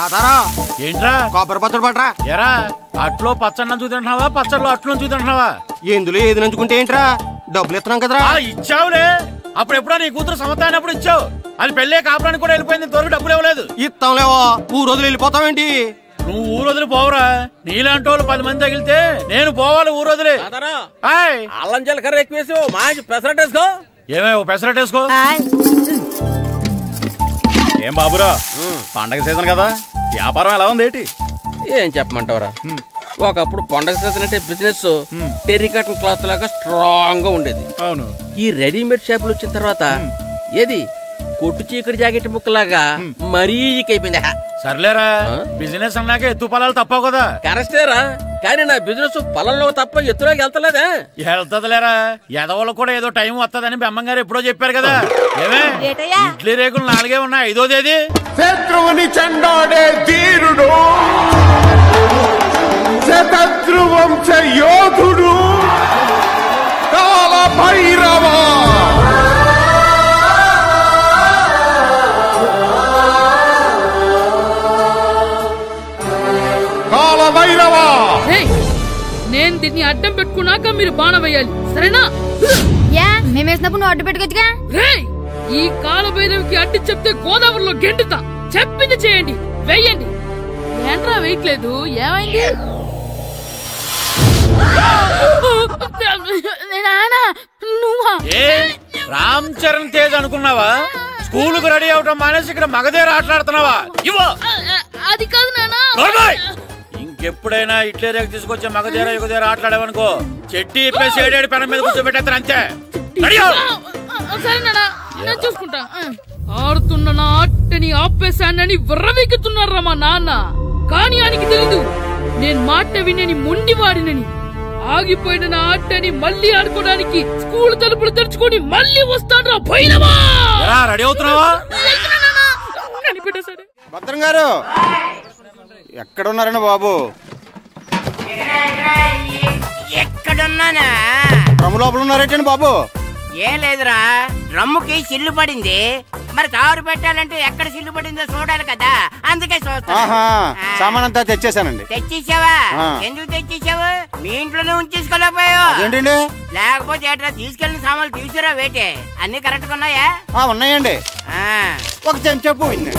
తాతారా ఏంట్రా కొబ్బరి పచ్చడి పట్రా. ఎరా అట్లో పచ్చడి నంచు తింటున్నావా పచ్చడిలో అట్లు నంచు తింటున్నావా? ఎందులో ఏది నంచుకుంటే ఏంట్రా? డబ్బులు ఇస్తున్నాం కదరా. ఇచ్చావులే, అప్పుడు ఎప్పుడో నీ కూతురు సమతాయినప్పుడు ఇచ్చావు. అది పెళ్ళే కాపురానికి కూడా వెళ్ళిపోయింది, ఇంతవరకు డబ్బులు ఇవ్వలేదు. ఇస్తాంలేవో, ఊరు రోజులు వెళ్ళిపోతావేంటి? నువ్వు ఊరు వదిలి పోవురా. నీలాంటి వాళ్ళు 10 మంది తగిలితే నేను పోవాలి ఊరు వదిలి. అల్లం జీలకర్ర ఎక్కువేసి మంచి పెసరట్ వేసుకో. ఏమే ఓ పెసరట్ వేసుకో. ఏం బాబురా, పండగ సీజన్ కదా, వ్యాపారం ఎలా ఉంది ఏంటి? ఏం చెప్పమంటావురా, ఒకప్పుడు పండగ సీజన్ అంటే బిజినెస్ టెర్రికాటన్ క్లాత్ లాగా స్ట్రాంగ్ గా ఉండేది. అవును, ఈ రెడీమేడ్ షాపులు వచ్చిన తర్వాత ఏది కొట్టు చీకటి జాకెట్ ముక్కలాగా మరీ అయిపోయింది. సర్లేరా, బిజినెస్ అన్నాక ఎత్తు పొలాలు తప్పవు కదా. కరెక్టేరా, కానీ నా బిజినెస్ పొలంలో తప్ప ఎత్తులోకి వెళ్తలేదా? వెళ్తదిలేరా, ఎదవలకు కూడా ఏదో టైం వస్తుందని బెమ్మంగారు ఎప్పుడో చెప్పారు కదా. ఏమే ఇడ్లీ రేకులు 4 ఉన్నాయి, 5వ తేదీ. శత్రువుని చెండాడే ధీరుడు, శతద్రు వంశ యోధుడు కాల భైరవ. నేను దీన్ని అడ్డం పెట్టుకున్నాక మీరు బాణం వేయాలి, సరేనా? మేమేసినప్పుడు నువ్వు అడ్డు పెట్టుకోవచ్చుగా. ఈ కాలభైరవికి అడ్డు చెప్తే గోదావరిలో గెంటుతా. చెప్పింది చేయండి, వెయ్యండి. ఏంట్రా వెయ్యట్లేదు, ఏమైంది? రామ్ చరణ్ తేజ్ అనుకున్నావా? స్కూల్ కు రెడీ అవటం మానేసి ఇక్కడ మగధేర ఆటలాడుతున్నావా? అది కాదు నానా. ఇంకెప్పుడైనా ఇట్లే రేపు తీసుకొచ్చే మగధేర యుగధేర ఆటలాడేవనుకో చెట్టి ఇప్పేసి 7 పెనం మీద కూర్చోబెట్టేస్తారు అంతే. సరే నానా, నేను చూసుకుంటా. ఆడుతున్న నా ఆటని ఆపేశానని విర్రవీగుతున్నారా మా నాన్న. కానీ ఆయనకి తెలీదు నేను మాట వినని మొండివాడినని. ఆగిపోయిన నా ఆటని మళ్ళీ ఆడుకోవడానికి స్కూల్ తలుపులు తెరుచుకొని మళ్ళీ వస్తాడ్రా భైరవా. రెడీ అవుతున్నావా? భద్రం గారు ఎక్కడున్నారండి బాబు? ఎక్కడున్నానా? డ్రమ్ లోపల ఉన్నారేంటండి బాబు? ఏం లేదురా, డ్రమ్ముకి సిల్లు పడింది. మరి కారు పెట్టాలంటే ఎక్కడ సిల్లు పడిందో చూడాలి కదా, అందుకే చూస్తా. సామాన్ అంతా తెచ్చేసానండి. తెచ్చేసావా? ఎందుకు తెచ్చేసావు? మీ ఇంట్లోనే ఉంచేసుకోలేకపోయావు ఏంటండి? లేకపోతే ఎట్లా తీసుకెళ్లిన సామాన్లు తీసుకురా వేటే? అన్ని కరెక్ట్ గా ఉన్నాయా? ఉన్నాయండి. ఒక చెంచా పోయింది.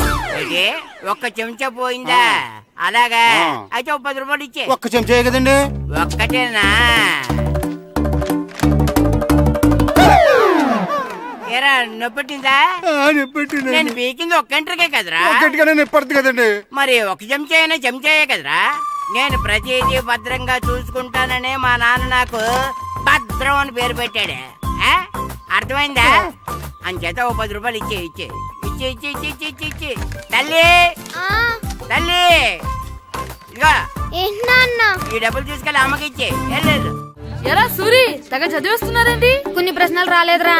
ఒక్క చెంచా పోయిందా? అలాగా, అయితే 10 రూపాయలు ఇచ్చే. ఒక్క చెంచా కదండి? ఒక్కటేనా? ఏరా నొప్పెట్టిందా? నేను పీకింది ఒక్క గంటకే కదరా. నొప్పడుతుంది కదండి. మరి ఒక చెంచా అయినా చెంచాయే కదరా. నేను ప్రతిదీ భద్రంగా చూసుకుంటాననే మా నాన్న నాకు భద్రం అని పేరు పెట్టాడు. అర్థమైందా? అంచేత 10 రూపాయలు ఇచ్చే. తల్లి తల్లి, ఇదిగో ఈ డబ్బులు తీసుకెళ్ళి అమ్మకి ఇచ్చే. ఎరా సూరి, తెగ చదివేస్తున్నారండి. కొన్ని ప్రశ్నలు రాలేదురా.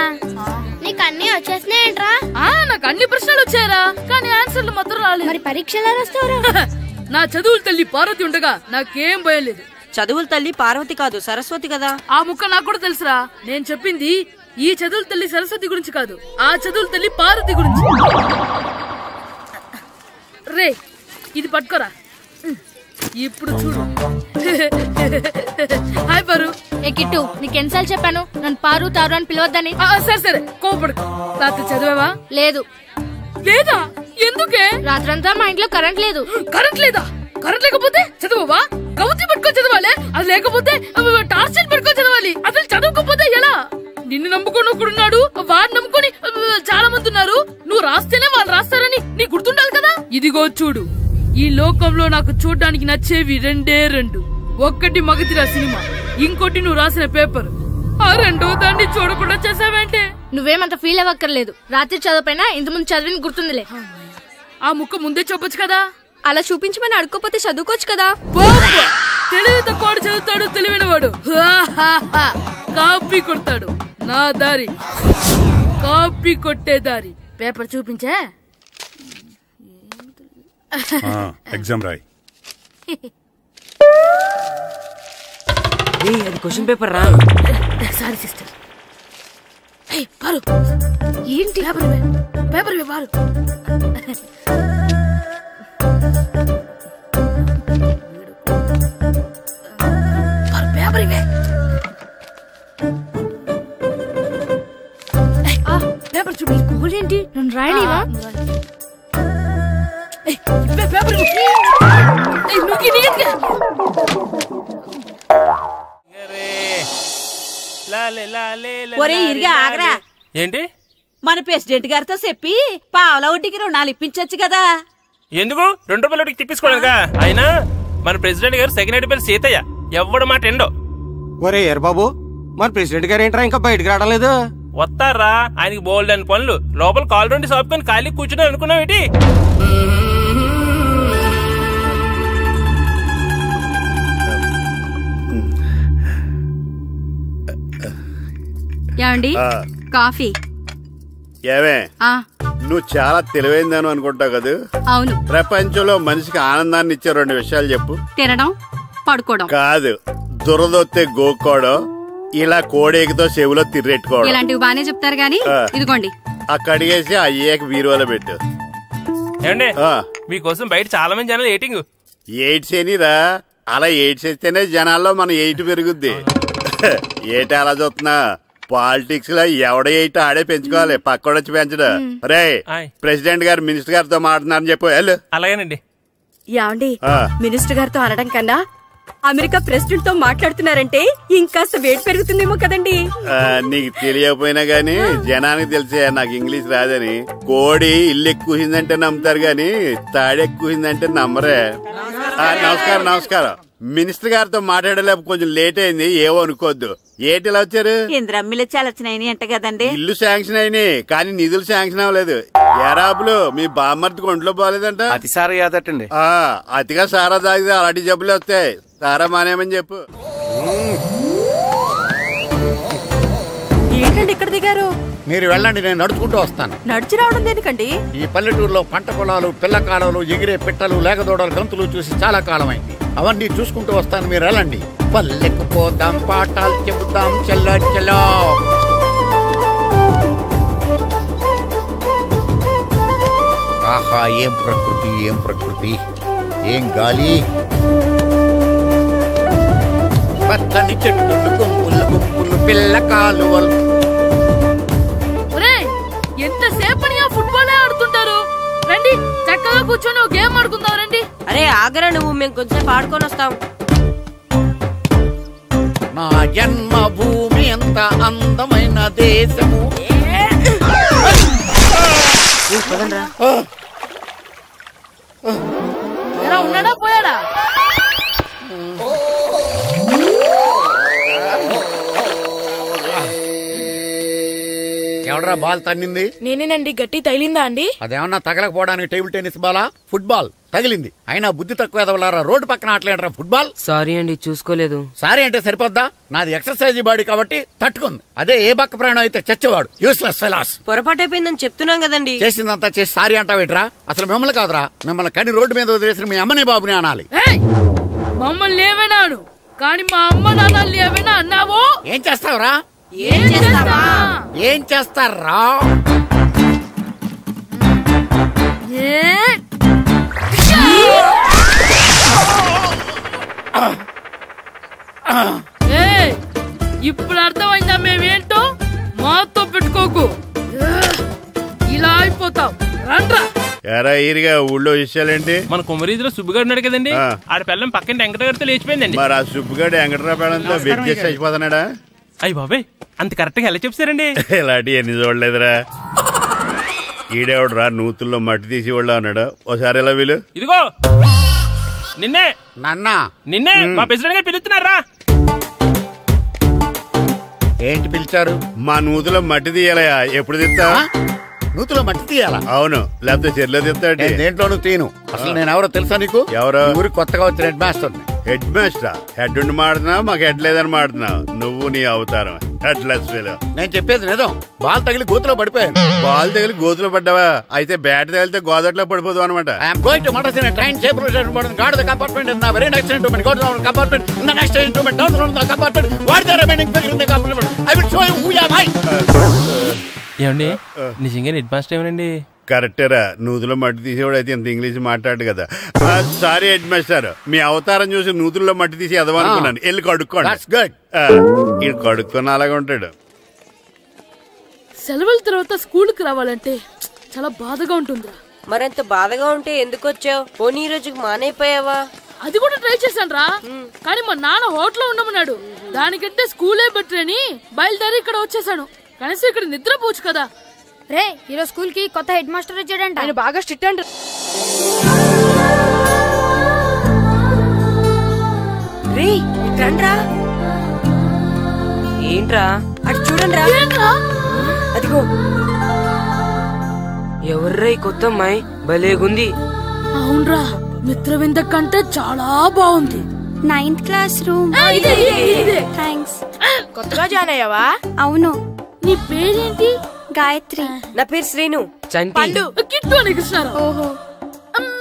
నీకు అన్ని వచ్చేసినాయంట్రా? నాకు అన్ని ప్రశ్నలు వచ్చాయరా, కానీ ఆన్సర్లు మాత్రం రాలేదు. మరి పరీక్షలు రాస్తావురా? నా చదువుల తల్లి పార్వతి ఉండగా నాకేం భయం లేదు. చదువుల తల్లి పార్వతి కాదు, సరస్వతి కదా. ఆ ముక్క నాకు కూడా తెలుసురా. నేను చెప్పింది ఈ చదువుల తల్లి సరస్వతి గురించి కాదు, ఆ చదువుల తల్లి పార్వతి గురించి. రే, ఇది పట్టుకోరా. ఇప్పుడు చూడు. హాయ్ పారు. ఏ కిట్టు, నీకెన్నిసార్లు చెప్పాను నన్ను పారు తారు అని పిలవద్దని? సరే కోపడుకో. రాత్రి చదివావా? లేదు. లేదా? ఎందుకే? రాత్రంతా మా ఇంట్లో కరెంట్ లేదు. కరెంట్ లేదా? కరెంట్ లేకపోతే చదవవా? కవిత పట్టుకొని చదవాలి. అది లేకపోతే టార్చ్ పట్టుకొని చదవాలి. అసలు చదవకపోతే ఎలా? నిన్ను నమ్ముకొని ఒకడున్నాడు, వాడిని నమ్ముకొని చాలా మంది ఉన్నారు. నువ్వు రాస్తేనే వాళ్ళు రాస్తారని నీ గుర్తుండాలి కదా. ఇదిగో చూడు, ఈ లోకంలో నాకు చూడ్డానికి నచ్చేవి 2. ఒక్కటి మగతిరా సినిమా, ఇంకోటి నువ్వు రాసిన పేపర్. ఆ 2వ దాన్ని చూడకుండా చేసావేంటే? నువ్వేమంత ఫీల్ అవ్వక్కర్లేదు. రాత్రి చదవపోయినా ఇంతకుముందు చదివిన గుర్తుందిలే. ఆ ముక్క ముందే చెప్పొచ్చు కదా. అలా చూపించమని అడుక్కోపోతే చదువుకోవచ్చు కదా. తెలివి తక్కువ చదువుతాడు, తెలివైన వాడు కాపీ కొడతాడు. నా దారి కాపీ కొట్టే దారి. పేపర్ చూపించా? ఎగ్జామ్ రాయి. అది క్వశ్చన్ పేపర్ రా. Sorry sister. పారు, ఏంటి పేపర్? పేపర్ పారు. పేపర్ చూడు. గోల్ ఏంటి నన్ను రాయలేవా? పేపర్ ఒరే ఇరిగా ఆగరా. ఏంటి? మన ప్రెసిడెంట్ గారితో చెప్పి పావలా వడ్డీకి రుణాలు ఇప్పించొచ్చు కదా. ఎందుకు 2 రూపాయల వడ్డీకి తిప్పించుకోలేదుగా. అయినా మన ప్రెసిడెంట్ గారు సెకండ్ పేరు సీతయ్య ఎవ్వడు మాట ఎండో. ఒరే ఎర్ బాబు, మన ప్రెసిడెంట్ గారు ఏంట్రా ఇంకా బయటకు రావడలేదు? వస్తారా, ఆయనకి బోల్డ్ అని పనులు. లోపల కాల్ రెండు సాపుకొని ఖాళీ కూర్చుని అనుకున్నావు ఏంటి? ఏమండి కాఫీ? ఏమే నువ్వు చాలా తెలివైందాను అనుకుంటావు కదా? అవును. ప్రపంచంలో మనిషికి ఆనందాన్ని ఇచ్చే 2 విషయాలు చెప్పు. తినడం, పడుకోవడం. కాదు, దురదొత్తే గోక్కోవడం, ఇలా కోడేకితో చెవులో తిర్రెట్టుకోవడం. ఇలాంటివి బానే చెప్తారు గానీ ఇదిగోండి. అక్కడిగేసి అయ్యేకి బీరువాలో పెట్టు. ఏమండి, మీకోసం బయట చాలా మంది జనాలు ఎయిటింగ్. ఎయిడ్స్ ఏనిరా? అలా ఎయిడ్స్ వేస్తేనే జనాల్లో మన ఎయిట్ పెరుగుద్ది. ఏటి అలా చూస్తున్నా? పాలిటిక్స్ లో ఎవడ ఎయిట్ ఆడే పెంచుకోవాలి, పక్కడొచ్చి పెంచడం. రే ప్రెసిడెంట్ గారు మినిస్టర్ గారితో మాట్లాడుతున్నారని చెప్పు. వెళ్ళు. అలాగేనండి. యాండి మినిస్టర్ గారితో అనడం కన్నా అమెరికా ప్రెసిడెంట్ తో మాట్లాడుతున్నారంటే ఇంకాస్త వేడి పెరుగుతుందేమో కదండి. నీకు తెలియకపోయినా గానీ జనానికి తెలిసే నాకు ఇంగ్లీష్ రాదని. కోడి ఇల్లు ఎక్కువసిందంటే నమ్ముతారు గాని తాడెక్కువసిందంటే నమ్మరే. నమస్కారం. నమస్కారం. మినిస్టర్ గారితో మాట్లాడలేక కొంచెం లేట్ అయింది, ఏవో అనుకోవద్దు. ఏటిలా వచ్చారు? ఇంద్రమ్మిలు చాలచ్చినాయని అంట కదండి. ఇల్లు శాంక్షన్ అయినాయి కానీ నిధులు శాంక్షన్ అవ్వలేదు. ఎరాబులు మీ బామ్మర్తికి ఒంట్లో పోలేదంట. అతిసారా యాదటండి. అతిగా సారా తాగితే అలాంటి జబ్బులు వస్తాయి. సారా మానేమని చెప్పు. ఏంటండి ఇక్కడ దిగారు? మీరు వెళ్ళండి, నేను నడుచుకుంటూ వస్తాను. నడిచి రావడం దేనికండి? ఈ పల్లెటూరులో పంట పొలాలు, పిల్ల కాలువలు, ఎగిరే పిట్టలు, లేకదోడలు, గంతులు చూసి చాలా కాలమైంది. అవన్నీ చూసుకుంటూ వస్తాను, మీరు వెళ్ళండి. పల్లెకు పోదాం, పాఠాలు చెబుతాం, చెల్లో చెల్లో. ఆహా, ఏం ప్రకృతి, ఏం ప్రకృతి, ఏం గాలి. పచ్చని చెట్లు, గుంపులు గుంపులు, పిల్ల కాలువలు. ఎంతసేపని ఫుట్బాల్ ఆడుతుంటారు. రండి చక్కగా కూర్చొని గేమ్ ఆడుకుందాం. రండి. అరే ఆగరా నువ్వు, మేము కొంచెం ఆడుకొని వస్తాం. నా జన్మభూమి ఎంత అందమైన దేశము. ఉన్నాడా పోయాడా? ఎవడరా బాల్ తన్నింది? నేనేనండి. గట్టి తగిలిందా అండి? అదేమన్నా తగలకపోవడానికి టేబుల్ టెన్నిస్ బాలా, ఫుట్బాల్ తగిలింది. అయినా బుద్ధి తక్కువ ఎదవలారా, రోడ్డు పక్కన ఆటలేడరా ఫుట్బాల్. సారీ అండి, చూసుకోలేదు. సారీ అంటే సరిపోద్దా? నాది ఎక్సర్సైజ్ బాడీ కాబట్టి తట్టుకుంది. అదే ఏ బక్క ప్రాణం అయితే చచ్చేవాడు. Useless fellas. పొరపాటు అయిపోయిందని చెప్తున్నాం కదండి. చేసిందంతా చేసి సారీ అంటావేట్రా? అసలు మిమ్మల్ని కాదురా, మిమ్మల్ని కని రోడ్డు మీద వదిలేసిన మీ అమ్మని బాబుని అనాలి. మమ్మల్ని ఏమైనాను కానీ మా అమ్మ నాన్నల్ని ఏమైనా అన్నావో? ఏం చేస్తావురా? ఏం చేస్తారా? ఇప్పుడు అర్థమైందా మేమేంటో? మాతో పెట్టుకోకు, ఇలా అయిపోతావు. రండ్రా. ఎరా ఈరిగా ఊళ్ళో విషయాలేంటి? మన కుమరీదిలో సుబ్బుగాడు ఉన్నాడు కదండి, ఆడ పిల్లం పక్కన వెంకటగారితో లేచిపోయిందండి. మరి ఆ సుబ్బుగాడు వెంకటరావు పిల్లంతో వెయిట్ చేసి అయిపోతున్నాడా? అయ్యి బాబాయ్, అంత కరెక్ట్ గా ఎలా చెప్తారండి? ఇలాంటి ఎన్ని చూడలేదురా. ఈడేవడరా నూతుల్లో మట్టి తీసి వాళ్ళు అన్నాడు. ఓసారి ఎలా వీలు? ఇదిగో నిన్నే. నన్నా? నిన్నే మా ప్రెసిడెంట్ గారు పిలుస్తున్నారా? ఏంటి పిలిచారు? మా నూతులో మట్టి తీయాలయా. ఎప్పుడు తీస్తా? నూతులో మట్టి తీయాలా? అవును, లేకపోతే చెర్లో తీస్తాడు. దేంట్లోనూ తీను. అసలు నేను ఎవరో తెలుసా నీకు? ఎవరో? ఊరికి కొత్తగా వచ్చిన హెడ్ మాస్టర్. హెడ్ మాస్టరా? హెడ్ ఉండి మాడుతున్నావు, మాకు హెడ్ లేదని మాడుతున్నావు. నువ్వు నీ అవతారం హెడ్లెస్ ఫీల్. నేను చెప్పేది నిజం. బాల్ తగిలి గోతులో పడిపోయాను. బాల్ తగిలి గోతులో పడ్డావా? అయితే బ్యాట్ తగిలితే గోదట్లో పడిపోదు అనమాట. I'm going to Madras in a train shape guard the compartment in the very next instrument. Go to the compartment in the next instrument. Down to the compartment. What the remaining figure in the compartment? I will show you who you are. ఏమండి నిజంగా head master ఏమనండి? కరెక్టేరా, నూతులో మట్టి తీసేవాడు అయితే ఇంత English మాట్లాడు కదా. Sorry head master, మీ అవతారం చూసి నూతుల్లో మట్టి తీసి ఎదవనుకున్నాను. వెళ్ళి కడుక్కోండి. ఇది కడుక్కొని అలాగే ఉంటాడు. సెలవుల తర్వాత స్కూల్కి రావాలంటే చాలా బాధగా ఉంటుందిరా. మరంత బాధగా ఉంటే ఎందుకు వచ్చావు? పోనీ ఈ రోజుకి మానైపోయావా? అది కూడా ట్రై చేశాను రా, కానీ మా నాన్న హోటల్లో ఉండమన్నాడు. దానికంటే స్కూలే బెటర్ అని బయలుదేరి ఇక్కడ వచ్చేసాను. కనీసం ఇక్కడ నిద్రపోవచ్చు కదా. రే ఈరోజు స్కూల్ కి కొత్త హెడ్ మాస్టర్ వచ్చాడంట. ఆయన బాగా స్ట్రిక్ట్ అంట. రే రండ్రా. ఏంట్రా అటు చూడండిరా. అదిగో ఎవర్రా ఈ కొత్త అమ్మాయి? భలేగుంది. అవునరా, మిత్రవింద కంటే చాలా బాగుంది. 9th class room. థ్యాంక్స్. కొత్తగా జాయిన్ అయ్యావా? అవును. నీ పేరేంటి? గాయత్రి. నా పేరు శ్రీను. పండు. కిట్టు అని కృష్ణారావు. ఓహో,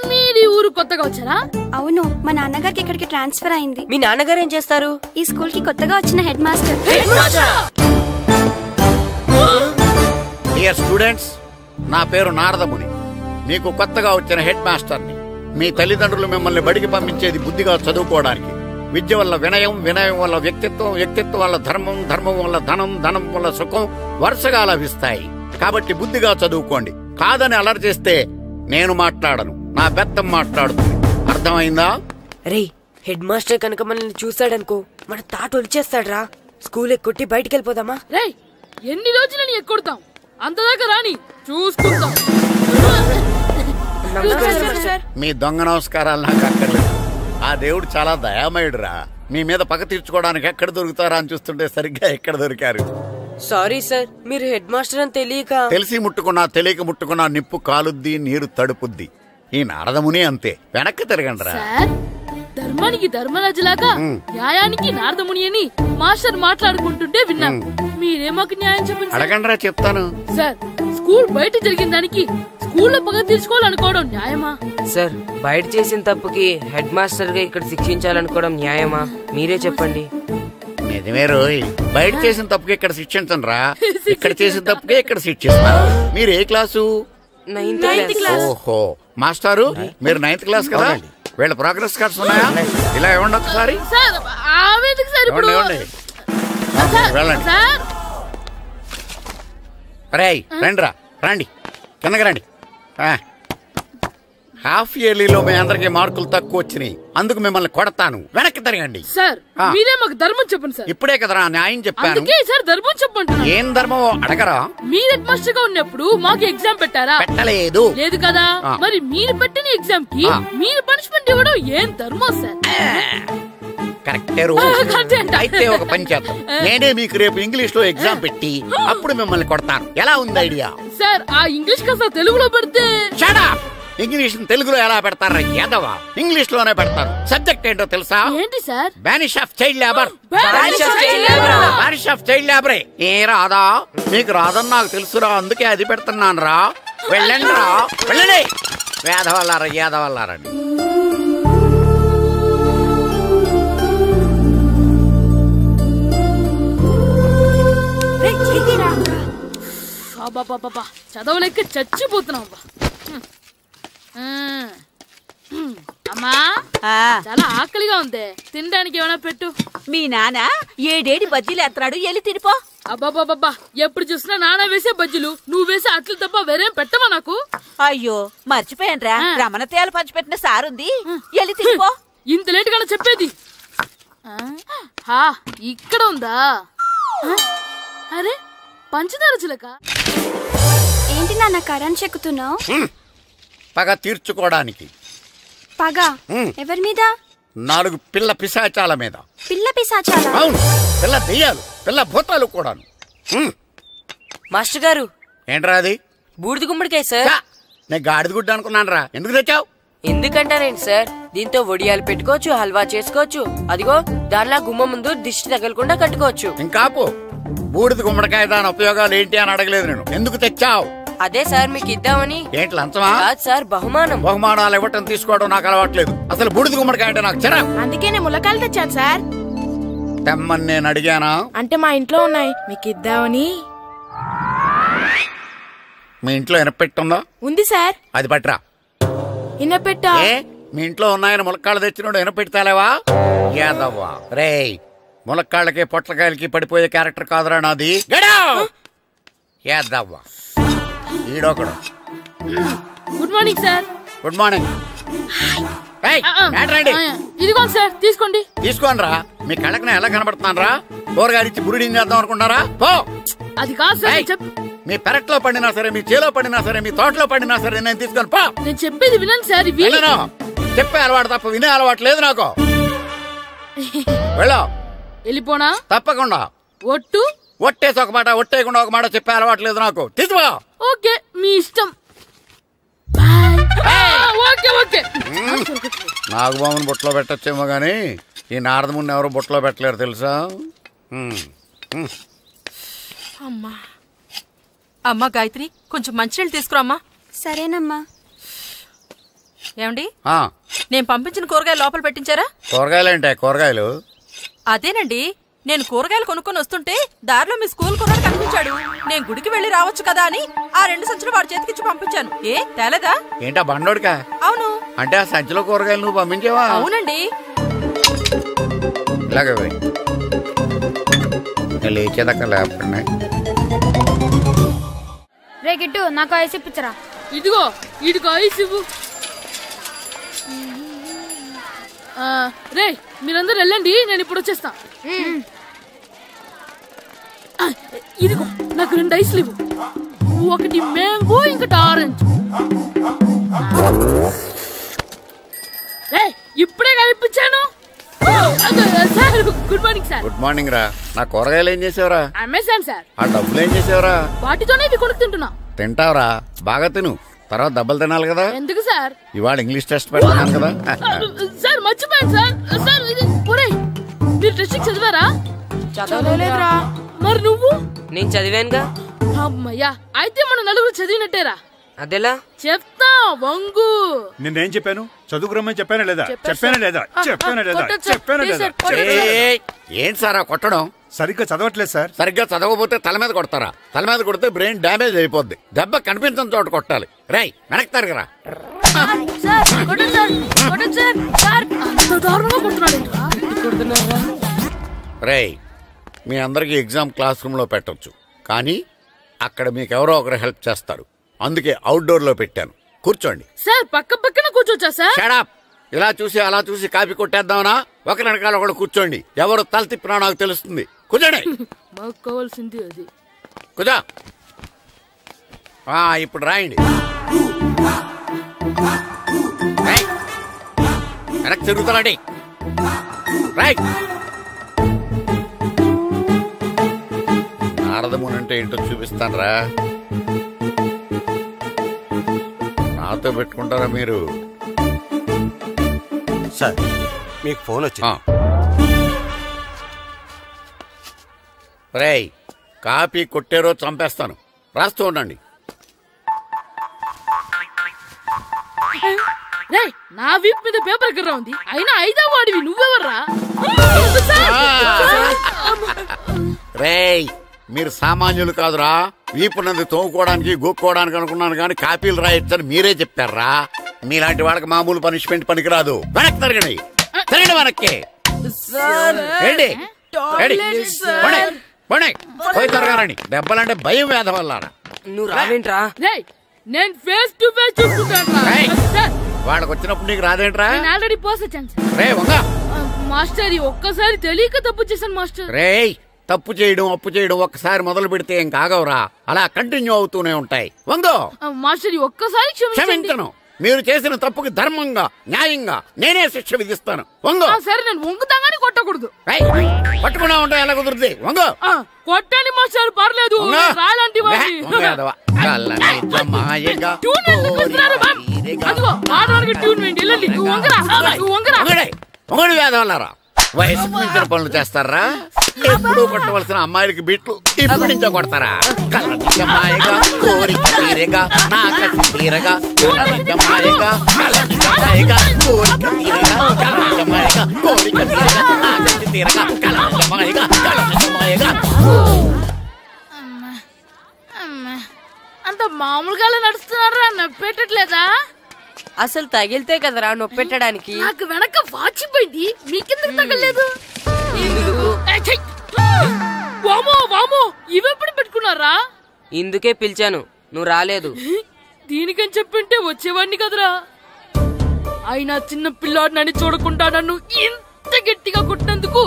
మీది ఊరు కొత్తగా వచ్చారా? అవును, మా నాన్నగారికి ఇక్కడికి ట్రాన్స్ఫర్ అయింది. మీ నాన్నగారు ఏం చేస్తారు? ఈ స్కూల్ కి కొత్తగా వచ్చిన హెడ్ మాస్టర్. డియర్ స్టూడెంట్స్, నా పేరు నారదముని. మీకు కొత్తగా వచ్చిన హెడ్ మాస్టర్ని. మీ తల్లిదండ్రులు మిమ్మల్ని బడికి పంపించేది బుద్ధిగా చదువుకోవడానికి. విద్య వల్ల వినయం, వినయం వల్ల వ్యక్తిత్వం, వ్యక్తిత్వం వల్ల ధర్మం, ధర్మం వల్ల ధనం, ధనం వల్ల సుఖం వరుసగా లభిస్తాయి. కాబట్టి బుద్ధిగా చదువుకోండి. కాదని అలర్ చేస్తే నేను మాట్లాడను, నా బెత్తం మాట్లాడుతుంది. అర్థమైందా? రే హెడ్ మాస్టర్ కనుక మనల్ని చూసాడనుకో మన తాట వచ్చేస్తాడ్రా. స్కూల్ ఎక్కొట్టి బయటికి వెళ్ళిపోదామా? రే ఎన్ని రోజులని ఎక్కొడతాం, అంతదాకా రాని చూసుకుంటాం. మీ దొంగ నమస్కారాలు నాకు అక్కర్లేదు. ఆ దేవుడు చాలా దయామయుడురా. మీ మీద పగ తీర్చుకోవడానికి ఎక్కడ దొరుకుతారా అని చూస్తుంటే సరిగ్గా ఎక్కడ దొరికారు. సారీ సార్, మీరు హెడ్ మాస్టర్ అని తెలియక. తెలిసి ముట్టుకున్నా తెలియక ముట్టుకున్నా నిప్పు కాలుద్ది, నీరు తడుపుద్ది. ఈ నారదముని అంతే. వెనక్కి తిరగండిరా. ధర్మానికి ధర్మరాజులాగా న్యాయానికి నారదముని అని మాస్టర్ మాట్లాడుకుంటుంటే విన్నాం. మీరే మాకు న్యాయం చెప్పండి. అడగండిరా, చెప్తాను. సార్, స్కూల్ బయట జరిగిన దానికి స్కూల్లో పగ తీర్చుకోవాలనుకోవడం న్యాయమా? సార్, బయట చేసిన తప్పుకి హెడ్ మాస్టర్ గా ఇక్కడ శిక్షించాలనుకోవడం న్యాయమా? మీరే చెప్పండి. నిజమే రోయ్, బయట చేసిన తప్పుకి ఇక్కడ శిక్షించను రా. ఇక్కడ చేసిన తప్పుకే ఇక్కడ శిక్షిస్తారు. మీరు ఏ క్లాసు? 9th class. ఓహో, మాస్టారు మీరు 9th క్లాస్ కదా? వీళ్ళ ప్రోగ్రెస్ కార్డ్స్ ఉన్నాయా? ఇలా ఇవ్వండి ఒకసారి. వెళ్ళండి. రేయ్ రండిరా, రండి కిందకి రండి. హాఫ్ ఇయర్లీలో మీ అందరికి మార్కులు తక్కువ వచ్చినాయి, అందుకు మిమ్మల్ని కొడతాను. వెనక్కి తిరగండి. సార్, మీరే మాకు ధర్మం చెప్పండి సార్. ఇప్పుడే కదరా న్యాయం చెప్పాను. సార్ ధర్మం చెప్పండి. ఏం ధర్మం అడగరా? మీరు హెడ్ మాస్టర్ గా ఉన్నప్పుడు మాకు ఎగ్జామ్ పెట్టారా? పెట్టలేదు. లేదు కదా. మరి మీరు పెట్టిన ఎగ్జామ్ కి మీరు పనిష్మెంట్ ఇవ్వడం ఏం ధర్మం సార్? కరెక్టే. అయితే ఒక పని చేద్దాం, నేనే మీకు రేపు ఇంగ్లీష్ లో ఎగ్జామ్ పెట్టి అప్పుడు మిమ్మల్ని కొడతాను. ఎలా ఉంది ఐడియా? సార్, ఆ ఇంగ్లీష్ కాస్త తెలుగులో పెడితే. ఇంగ్లీష్ తెలుగులో ఎలా పెడతారా యాదవా? ఇంగ్లీష్ లోనే పెడతారు. సబ్జెక్ట్ ఏంటో తెలుసా? ఏంటి sir? Banish of child labour. Banish of child లేబరే. ఏ రాదా? మీకు రాదని నాకు తెలుసురా, అందుకే అది పెడుతున్నాను రా. వెళ్ళండి రా, వెళ్ళండి. వేదవల్లారా, యాదవల్లారండి. చదవలేక చచ్చిపోతున్నాం. అమ్మా, చాలా ఆకలిగా ఉంది, తినడానికి ఏమైనా పెట్టు. మీ నాన్న 7 బజ్జీలు ఎత్తాడు, వెళ్ళి తినిపో. అబ్బాబాబా, ఎప్పుడు చూసినా నాన్న వేసే బజ్జీలు, నువ్వు వేసే అట్లు తప్ప వేరేం పెట్టవా నాకు? అయ్యో మర్చిపోయానురా, రమణ తేలు పంచిపెట్టిన సారుంది, వెళ్ళి తినిపో. ఇంత లేట్ గా చెప్పేది. ఇక్కడ ఉందా? అరే పంచదార చిలక. ఏంటి నాన్న కరెంట్ చెక్కుతున్నావు? పగ తీర్చుకోవడానికి. పగ ఎవరి మీద? 4 పిల్ల పిశాచాల మీద. పిల్ల పిశాచాల? అవును, పిల్ల దెయ్యాలు, పిల్ల భూతాలు కూడాను. మాస్టర్ గారు. ఏంట్రా అది? బూడిద గుమ్మడికాయ సార్. నేను గాడిద గుడ్డ అనుకున్నాను రా. ఎందుకు తెచ్చావు? ఎందుకంటారేంటి సార్, దీంతో వడియాలు పెట్టుకోవచ్చు, హల్వా చేసుకోవచ్చు. అదిగో దానిలా గుమ్మ ముందు దిష్టి తగలకుండా కట్టుకోవచ్చు. ఇంకాపు, బూడిద గుమ్మడికాయ దాని ఉపయోగాలు ఏంటి అని అడగలేదు నేను. ఎందుకు తెచ్చావు? అదే సార్ మీకు ఇద్దామని. ఏంటి లంచమా? కాదు సార్, బహుమానం. బహుమానాలు ఇవ్వటం తీసుకోవడం నాకు అలవాట్లేదు. అసలు బూడిద గుమ్మడికాయ అంటే నాకు చిరా. అందుకే నేను ములకాయలు తెచ్చాను సార్. తెమ్మని నేను అడిగానా? అంటే మా ఇంట్లో ఉన్నాయి, మీకు ఇద్దామని. మీ ఇంట్లో ఎనపెట్టుందా? ఉంది సార్. అది పట్రా. ఇనపెట్టా? మీ ఇంట్లో ఉన్నాయని ములక్కాళ్ళు తెచ్చినోడు ఎనపెట్టాలేవా? యాదవ్వా రేయ్, ములక్కాళ్ళకి పొట్లకాయలకి పడిపోయే క్యారెక్టర్ కాదురా నాది. ఏద్దవ్వా ఈడొకడు. Good morning sir. Good morning. ఇదిగోండి సార్, తీసుకోండి. తీసుకోనరా, మీ కళ్ళకి నేను ఎలా కనబడుతున్నాను రా? కూరగాయలిచ్చి బురిడింగ్ చేద్దాం అనుకుంటారా? పో. అది కాదు సార్. మీ పెరట్లో పండినా సరే, మీ చేలో పండినా సరే, మీ తోటలో పండినా సరే నేను తీసుకొని పో. నేను చెప్పేది వినండి సార్. చెప్పే అలవాటు తప్ప వినే అలవాటు లేదు నాకు. వెళ్ళో. వెళ్ళిపోనా? తప్పకుండా. ఒట్టు? ఒట్టేసి ఒక మాట, ఒట్టేయకుండా ఒక మాట చెప్పే అలవాటు లేదు నాకు. తీసుకో. ఓకే, మీ ఇష్టం. నాగబాబుని బుట్టలో పెట్టచ్చేమో గాని ఈ నారదముని ఎవరు బుట్టలో పెట్టలేరు తెలుసా? అమ్మా గాయత్రి, కొంచెం మంచినీళ్ళు తీసుకురామ్మా. సరేనమ్మా. ఏమండి, నేను పంపించిన కూరగాయలు లోపల పెట్టించారా? కూరగాయలేంటే? కూరగాయలు అదేనండి, నేను కూరగాయలు కొనుక్కొని వస్తుంటే దారిలో మీ స్కూల్ కుర్రాడు కనిపించాడు. నేను గుడికి వెళ్లి రావచ్చు కదా అని ఆ 2 సంచులు వాడి చేతికిచ్చి పంపించాను. ఏ తేలేదా? ఏంటా బండోడికా? అవును. అంటే ఆ సంచిలో కూరగాయలు నువ్వు పంపించావా? అవునండి. ఇలాగే లేచేదాకా లేకపోయినా. రే గిట్టు, నాకు ఐస్ ఇప్పించరా. ఇదిగో ఇదిగో ఐస్ ఇవ్వు. రే మీరందరూ వెళ్ళండి, నేను ఇప్పుడు వచ్చేస్తా. ఇదిగో నాకు 2 ఐస్లు ఇవ్వు. ఒకటి మ్యాంగో, ఇంకటి ఆరెంజ్. ఇప్పుడే కనిపించాను. Good morning sir. Good morning రా. నా కూరగాయలు ఏం చేసావురా? Amazon sir. ఆ డబ్బులు ఏం చేసావురా? వాటితోనే ఇవి కొనుక్కు తింటున్నా. తింటావురా, బాగా తిను. తర్వాత దెబ్బలు తినాలి కదా. ఎందుకు సార్? ఇవాళ ఇంగ్లీష్ టెస్ట్ పెడతాను కదా. సార్ మర్చిపోయాను సార్. సార్ ఇది మీరు టెస్టింగ్ చదివారా? చదవలేదురా. మరి నువ్వు? నేను చదివానుగా. అమ్మయ్యా, అయితే మనం నలుగురు చదివినట్టేరా. అదెలా? చెప్తా వంగు. నిన్నేం చెప్పాను? చదువుకురమ్మని చెప్పానా లేదా? చెప్పానా లేదా? చెప్పానా లేదా? చెప్పానా లేదా? ఏంటి సార్ కొట్టడం? సరిగ్గా చదవట్లేదు సార్. సరిగ్గా చదవకపోతే తల మీద కొడతారా? తల మీద కొడితే బ్రెయిన్ డ్యామేజ్ అయిపోద్ది. దెబ్బ కనిపించని చోట కొట్టాలి. రై వెనక్కి తరగరా. రై మీ అందరికి ఎగ్జామ్ క్లాస్ రూమ్ లో పెట్టొచ్చు, కానీ అక్కడ మీకు ఎవరో ఒకరు హెల్ప్ చేస్తారు. అందుకే అవుట్డోర్ లో పెట్టాను. కూర్చోండి. సార్ పక్క పక్కన కూర్చోచ్చా సార్? Shut up. ఇలా చూసి అలా చూసి కాపీ కొట్టేద్దామనా? ఒకరి వెనకాల ఒకడు కూర్చోండి. ఎవరు తల తిప్పినా నాకు తెలుస్తుంది. కూర్చోండి. మాకు కావాల్సింది అది. కూర్చో. ఇప్పుడు రాయండి. వెనక్కి తిరుగుతారండి. రైట్. నారదముని అంటే ఏంటో చూపిస్తాను రా. నాతో పెట్టుకుంటారా మీరు? సార్ మీకు ఫోన్ వచ్చింది. రేయ్ కాపీ కొట్టారో చంపేస్తాను. రాస్తూ ఉండండి. నా వీప్ మీద పేపర్ కర్ర ఉంది, అయినా 5వ వాడివి నువ్వెవర్రా? రేయ్ మీరు సామాన్యులు కాదురా. వీపున్నది తోముకోవడానికి గోక్కోవడానికి అనుకున్నాను, కానీ కాపీలు రాయొచ్చని మీరే చెప్పారా. మీలాంటి వాళ్ళకి మామూలు పనిష్మెంట్ పనికిరాదు. వెనక్కి తిరగండి. తిరగండి వెనక్కి. పోయి తిరగారండి. దెబ్బలంటే భయం వేద వల్ల. నువ్వు రావేంట్రా? నేను ఫేస్ టు ఫేస్ చూసుకుంటాను. వాళ్ళకి వచ్చినప్పుడు నీకు రాదేంట్రా? ఆల్రెడీ పోస్ వచ్చాను మాస్టర్. ఒక్కసారి తెలియక తప్పు చేశాను మాస్టర్. రేయ్ తప్పు చేయడం అప్పు చేయడం ఒక్కసారి మొదలు పెడితే ఏం కాగవరా, అలా కంటిన్యూ అవుతూనే ఉంటాయి. వందో మాస్టర్ ఒక్కసారి క్షమించను. మీరు చేసిన తప్పుకి ధర్మంగా న్యాయంగా నేనే శిక్ష విధిస్తాను. వంగో. సరే నేను వంగుతాగానే కొట్టకూడదు. పట్టుకున్నా ఉంటా ఎలా కుదురుతుంది. వంగో. కొట్టండి మాస్టర్ పర్లేదు. రాలాంటి మొగడు వేదవల్లారా. వయసుకు మించిన పనులు చేస్తారా? ఎప్పుడు కొట్టవలసిన అమ్మాయిలకి బిట్లు ఇప్పుడు నుంచో కొడతారా? కలజమాయగా కోరిక తీరగా నా కసి తీరగా కలజమాయగా కలజమాయగా కోరిక తీరగా కలజమాయగా కోరిక తీరగా నా కసి తీరగా కలజమాయగా కలజమాయగా. అంత మామూలుగా నడుస్తున్నారా? నొప్పెట్టట్లేదా? అసలు తగిలితే కదరా నొప్పెట్టడానికి. నాకు వెనక వాచిపోయింది, మీకెందుకు తగలేదు? వామో వామో ఇవెప్పుడు పెట్టుకున్నారా? ఇందుకే పిలిచాను, నువ్వు రాలేదు. దీనికని చెప్పింటే వచ్చేవాడిని కదరా. అయినా చిన్న పిల్లాడినని చూడకుండా నన్ను ఇంత గట్టిగా కొట్టినందుకు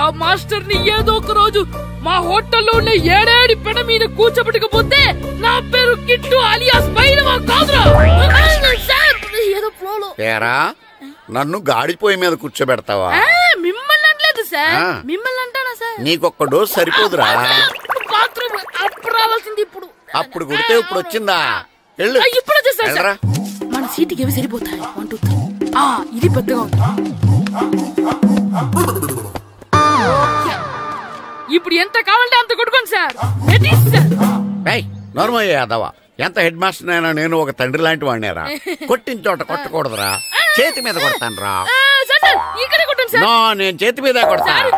ఆ మాస్టర్ ని ఏదో ఒక రోజు మా హోటల్లో ఉన్న 7 పెడ మీద కూర్చోబెట్టకపోతే నా పేరు కిట్టు అలియాస్ బైరవా కాదురా. ఏదో ఫ్లోలో నన్ను గాడిపోయి మీద కూర్చోబెడతావా? మిమ్మల్ని అనలేదు సార్, మిమ్మల్ని అంటానా సార్? నీకొక్క డోస్ సరిపోదురా. బాత్రూమ్ అప్పుడు రావాల్సింది ఇప్పుడు. అప్పుడు కొడితే ఇప్పుడు వచ్చిందా? ఇప్పుడు వచ్చేసా. మన సీటుకి ఏవి సరిపోతాయి? 1 2 3. ఇది పెద్దగా ఉంది. ఇప్పుడు ఎంత కావాలంటే అంత కొట్టుకోండి సార్. నోర్మయ్య యాదవా, ఎంత హెడ్ మాస్టర్ అయినా నేను ఒక తండ్రి లాంటి వాడినేరా. కొట్టిన చోట కొట్టకూడదురా, చేతి మీద కొడతాను రా. నేను చేతి మీద కొడతాను.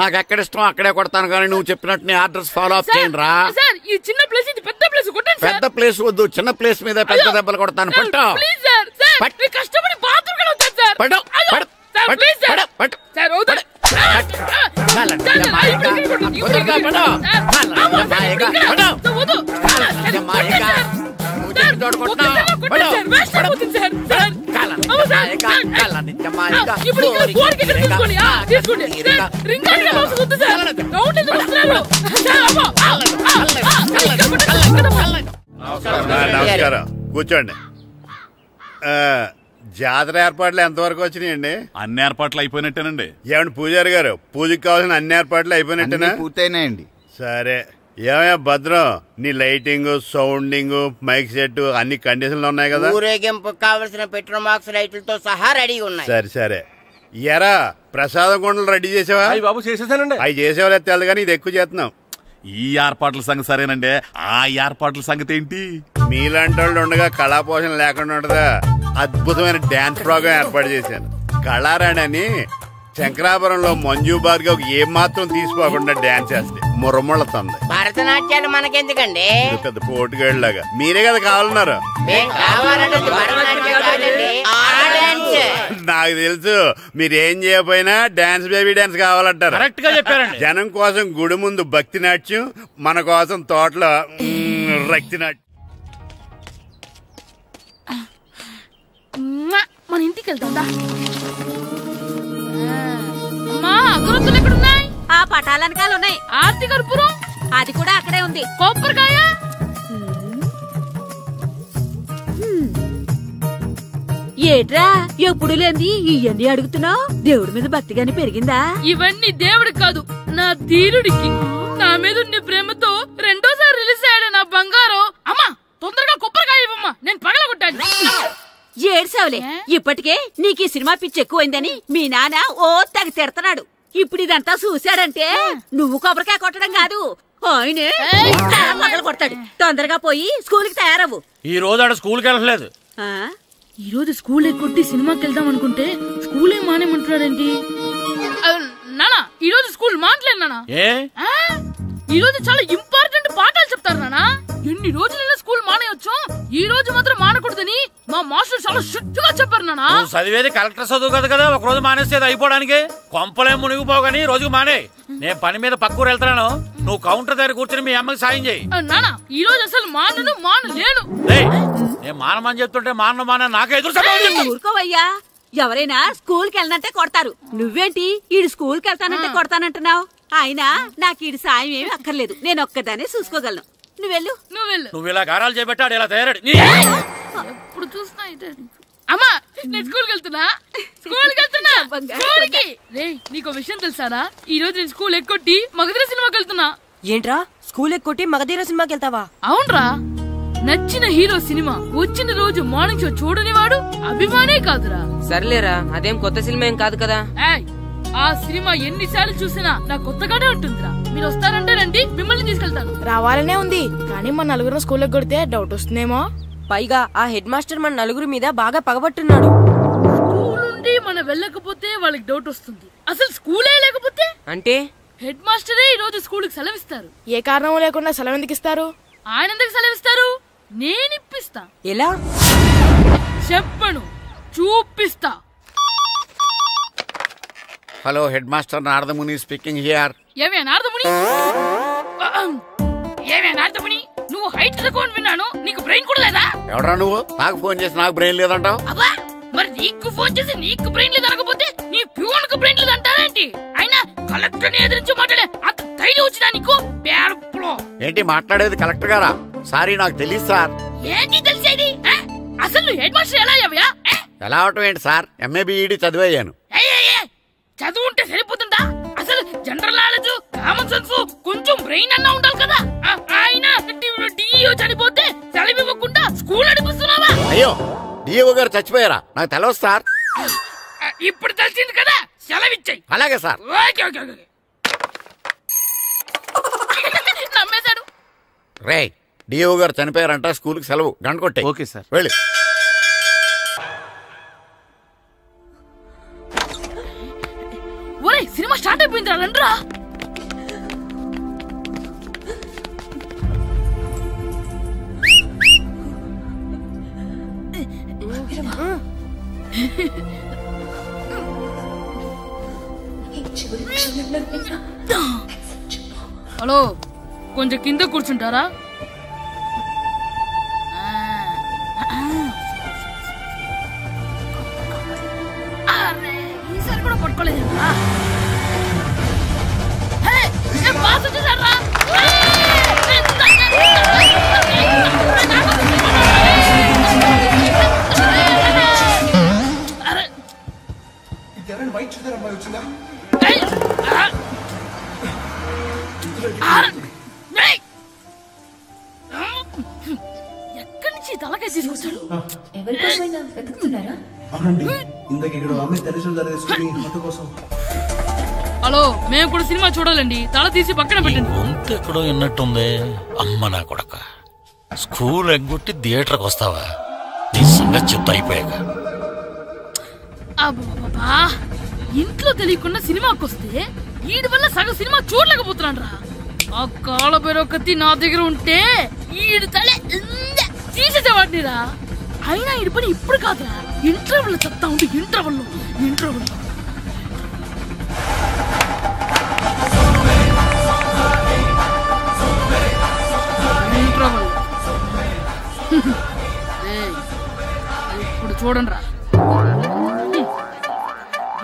నాకు ఎక్కడ ఇష్టం అక్కడే కొడతాను, కానీ నువ్వు చెప్పినట్టు నీ ఆర్డర్స్ ఫాలో అప్ చేయండి రా. పెద్ద ప్లేస్ వద్దు, చిన్న ప్లేస్ మీద పెద్ద దెబ్బలు కొడతాను. పట్టు నమస్కారం, కూర్చోండి. జాతర ఏర్పాట్లు ఎంతవరకు వచ్చినాయండి? అన్ని ఏర్పాట్లు అయిపోయినట్టేనండి. ఏమండి పూజారి గారు, పూజకి కావాల్సిన అన్ని ఏర్పాట్లు అయిపోయినట్టేనా? పూర్తయినాయండి. సరే, ఏమయ్యా భద్రం, నీ లైటింగ్, సౌండింగ్, మైక్ సెట్ అన్ని కండిషన్లు ఉన్నాయి కదా? ఊరేగింపు కావలసిన పెట్రోల్ మార్క్స్ లైట్లతో సహా రెడీ ఉన్నాయి. సరే సరే. ఎరా ప్రసాదం కొండలు రెడీ చేసావా? బాబు చేసేసానండి. అవి చేసేవాళ్ళు తెలదు కానీ ఇది ఎక్కువ చేస్తున్నాం. ఈ ఏర్పాట్ల సంగతి సరేనండి, ఆ ఏర్పాట్ల సంగతి ఏంటి? మీలాంటి వాళ్ళు ఉండగా కళాపోషణ లేకుండా ఉండదా? అద్భుతమైన డాన్స్ ప్రోగ్రాం ఏర్పాటు చేశాను. కళారాణి అని శంకరాపురంలో మంజు భార్గవ్ ఏం మాత్రం తీసుకోకుండా డాన్స్ చేస్తే మురముళ్ళతుంది. భరతనాట్యాలు మనకెందుకండి? పెద్ద పోటుగాళ్ళలాగా మీరే కదా కావాలన్నారు. నాకు తెలుసు, మీరేం చేయకపోయినా డాన్స్ బేబీ డాన్స్ కావాలంటారు. కరెక్ట్ గా చెప్పారండి. జనం కోసం గుడి ముందు భక్తి నాట్యం, మన కోసం తోటలో రక్తి నాట్యం. మన ఇంటికి వెళ్తా. అగరొత్తులు ఎక్కడున్నాయి? ఆ పటాలనకాలు ఉన్నాయి. ఆర్తి కర్పూరం అది కూడా అక్కడే ఉంది. కొబ్బరికాయ ఏట్రా ఎప్పుడు లేంది ఇవన్నీ అడుగుతున్నావు? దేవుడి మీద భక్తిగాని పెరిగిందా? ఇవన్నీ దేవుడికి కాదు, నా ధీరుడికి. నా మీద ఉన్న ప్రేమతో రెండోసారి రిలీజ్ అయ్యాడు నా బంగారం. అమ్మా తొందరగా కొబ్బరికాయ ఇవ్వమ్మా, నేను పగలగొట్టాను. ఏడ్సావులే, ఇప్పటికే నీకు ఈ సినిమా పిచ్చి ఎక్కువైందని మీ నాన్న ఓ తెగ తిడతాడు. ఇప్పుడు ఇదంతా చూశాడంటే నువ్వు కొబ్బరికాయ కొట్టడం కాదు, ఆయనే పగలు కొడతాడు. తొందరగా పోయి స్కూల్ కి తయారవు. ఈ రోజు ఆడ స్కూల్కి వెళ్ళలేదు. ఈ రోజు స్కూల్ ఎక్కొట్టి సినిమాకి వెళ్దాం అనుకుంటే స్కూల్ ఏం మానేమంటున్నాడేంటి? నానా ఈ రోజు స్కూల్ మానట్లేదు నానా. ఈ రోజు చాలా ఇంపార్టెంట్ పాఠాలు చెప్తారు నానా. ఎన్ని రోజులైనా స్కూల్ మానేయొచ్చు, ఈ రోజు మాత్రం మానకూడదని మా మాస్టర్ చాలా స్ట్రిక్ట్ గా చెప్పారు నానా. చదివేది కలెక్టర్ చదువు కదా కదా, ఒక రోజు మానేసేది అయిపోవడానికి. కొంపలే మునిగిపోగాని రోజుకు మానే. నేను పని మీద పక్కూరు వెళ్తాను, నువ్వు కౌంటర్ దగ్గర కూర్చొని మీ అమ్మకి సాయం చేయి. నానా ఈ రోజు అసలు మానలేను. నేను మానమని చెప్తుంటే మాన నాకే ఎదురు. ఊరుకోవయ్యా, ఎవరైనా స్కూల్ కి వెళ్ళనంటే కొడతారు. నువ్వేంటి ఈడు స్కూల్ కి వెళ్తానంటే కొడతానంటున్నావు? అయినా నాకు ఈడు సాయం ఏమి అక్కర్లేదు, నేను ఒక్కదానే చూసుకోగలను. నువ్వెళ్ళు. నువ్వు ఇలా గారాలు చేపెట్టాడు ఇలా తయారాడు. ఎప్పుడు చూసినా అమ్మా నేను స్కూల్కి వెళ్తున్నా. నీకు విషయం తెలుసారా? ఈ రోజు నేను స్కూల్ ఎక్కొట్టి మగధీర సినిమాకి వెళ్తున్నా. ఏంట్రా స్కూల్ ఎక్కొట్టి మగధీర సినిమాకి వెళ్తావా? అవునరా, నచ్చిన హీరో సినిమా వచ్చిన రోజు మార్నింగ్ షో చూడని వాడు అభిమానే కాదురా. సర్లేరా, అదేం కొత్త సినిమా ఏం కాదు కదా. ఆ సినిమా ఎన్నిసార్లు చూసినా నాకు కొత్తగానే ఉంటుందిరా. మీరు వస్తారంటే రండి, మిమ్మల్ని తీసుకెళ్తాను. రావాలనే ఉంది, కానీ మన నలుగురు స్కూల్ కొడితే డౌట్ వస్తుందేమో. పైగా ఆ హెడ్ మాస్టర్ మన నలుగురు మీద బాగా పగబట్టున్నాడు. స్కూల్ నుండి మనం వెళ్ళకపోతే వాళ్ళకి డౌట్ వస్తుంది. అసలు స్కూలే లేకపోతే అంటే హెడ్ మాస్టరే ఈ రోజు స్కూల్ కి సెలవిస్తారు. ఏ కారణం లేకుండా సెలవు ఎందుకు ఇస్తారు? ఆయన ఎందుకు సెలవిస్తారు? నేను ఇప్పిస్తా. ఎలా చెప్పను, చూపిస్తా. Hello, head master Naradamuni speaking here. ఏమే నారదముని? నార్తమణి నువ్వు హైట్ తక్కువ విన్నాను, నీకు బ్రెయిన్ కూడా లేదా? ఎవడా నువ్వు నాకు ఫోన్ చేసి నాకు బ్రెయిన్ లేదంటావు? అబ్బా మరి నీకు ఫోన్ చేసి నీకు బ్రెయిన్ లేదు అనకపోతే నీ ప్యూన్ కు బ్రెయిన్ లేదు అంటారేంటి? అయినా కలెక్టర్ ని ఎదిరించి మాట్లాడే అంత ధైర్యం వచ్చినా నీకు? పేరులో ఏంటి మాట్లాడేది కలెక్టర్ గారా? సారీ నాకు తెలియదు సార్. ఏంటి తెలిసేది? అసలు నువ్వు హెడ్ మాస్టర్ ఎలా అయ్యావా? ఎలా అవటం ఏంటి సార్, ఎంఏ బిఈడి చదివయ్యాను. చదువు ఉంటే సరిపోతుందా? అసలు జనరల్ నాలెడ్జ్, కామన్ సెన్స్, కొంచెం బ్రెయిన్ అన్నా ఉండాలి కదా. ఆయన డిఇఓ చనిపోతే సెలవు ఇవ్వకుండా స్కూల్ నడిపిస్తున్నావా? అయ్యో డిఓ గారు చచ్చిపోయారా? నాకు తెలియదు సార్. ఇప్పుడు తెలిసింది కదా, సెలవు ఇచ్చాయి. అలాగే సార్. నమ్మేశాడు. రే డిఓ గారు చనిపోయారంట, స్కూల్కి సెలవు, గంట కొట్టే. Okay sir. వెళ్ళి ఒరేయ్ సినిమా స్టార్ట్ అయిపోయింది రండ్రా. హలో కొంచెం కింద కూర్చుంటారా? ఈసారి కూడా పట్టుకోలేదు. ఎక్కడి నుంచి తలకాయ తీసుకొచ్చాడు? ఎవరికోసమైనా వెతుకుతున్నారా? అవునండి, ఇందాక ఇక్కడ అమ్మాయి తల్లిదండ్రులు తీసుకుని ఫోటో కోసం. హలో మేము కూడా సినిమా చూడాలండి, తల తీసి పక్కన పెట్టండి. గొంతు ఎక్కడో విన్నట్టుంది. అమ్మ నా కొడక, స్కూల్ ఎగ్గొట్టి థియేటర్కి వస్తావా? నీ సంగతి చెప్తా అయిపోయాక. అబ్బా ఇంట్లో తెలియకుండా సినిమాకి వస్తే వీడి వల్ల సగం సినిమా చూడలేకపోతున్నాను రా. ఆ కాళ్ళ బెరొకతి నా దగ్గర ఉంటే ఈడు తలే తీసేసేవాడిని రా. అయినా ఈడి పని ఇప్పుడు కాదురా, ఇంటర్వెల్ చెప్తా ఉంటే ఇంటర్వెల్ ఇప్పుడు చూడండి రా.